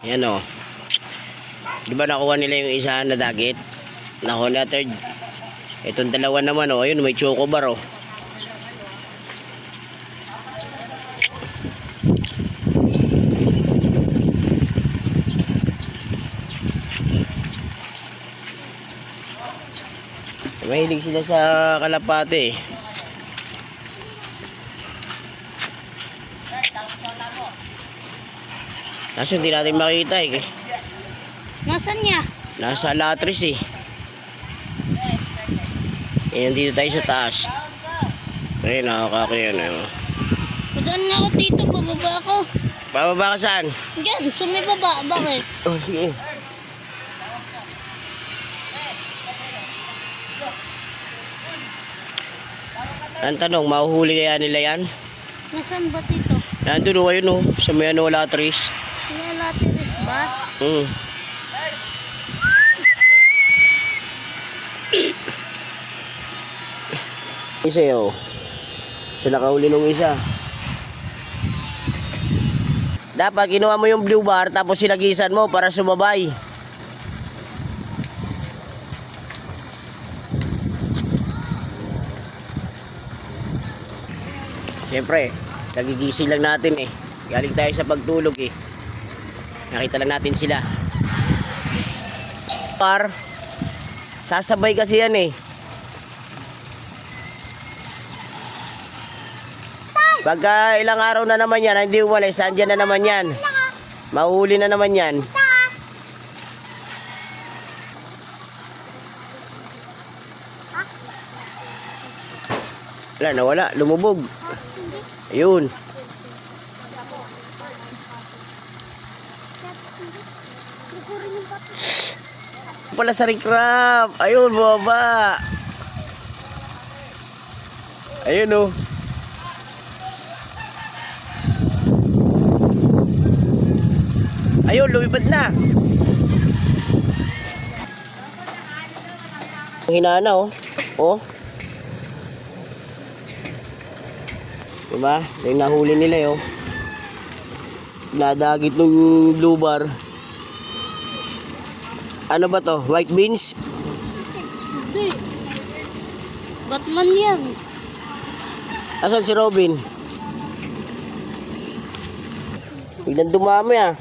Yan o. Di ba nakuha nila yung isa na dagit? Nakuha na third. Itong dalawa naman o. Ayun, may chocobar o. Mahilig sila sa kalapate. Kaso hindi natin makita eh. Nasaan niya? Nasa latris eh. Ayan, dito tayo sa taas. Ayun, nakakakuyan eh. Padaan nga ako dito, pababa ako. Bababa ka saan? Diyan, sumibaba. Bakit? Oh, sige. Ang tanong, mahuhuli kaya nila yan? Nasaan ba dito? Nandun o, ayun o. Sa may ano, latris. May latiris ba? Isa o. Sa nakahuli nung isa. Dapat kinuha mo yung blue bar tapos sinagisan mo para sumabay. Siyempre, nagigising lang natin eh. Galing tayo sa pagtulog eh. Nakita lang natin sila. Par, sasabay kasi yan eh. Pagka ilang araw na naman yan, hindi umalis, andyan na naman yan. Mahuli na naman yan. Wala, nawala, lumubog. Ayun. Pala sa crab. Ayun, baba. Ayun oh. Ayun, lumipad na. Hinana oh. Oh. Diba? Yung nahuli nila yun. Nadagit ng blue bar. Ano ba to? White beans? Hindi. Batman yan. Asan si Robin? Biglang dumami ah.